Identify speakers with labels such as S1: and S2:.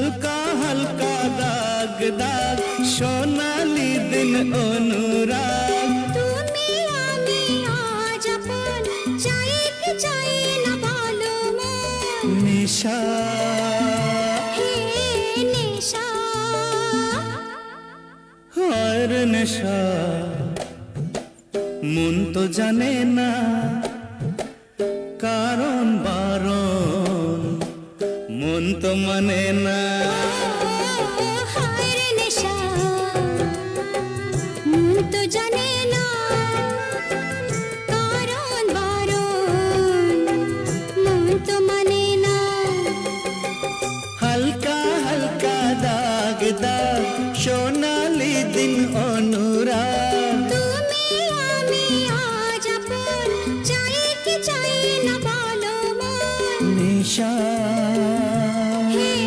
S1: হালকা হালকা দাগ দাগ সোনালি দিন অনুরাগ
S2: তুমি আমি আজ আপন চাই কি চাই না বলো মন
S1: নিশা
S2: হে নেশা
S1: আর নেশা মন তো জানে না কারণ বারণ মন তো মানে না
S2: হায় রে নেশা মন তো জানে না কারণ বারণ মন তো মানে না
S1: হালকা হালকা দাগ দাগ সোনালি দিন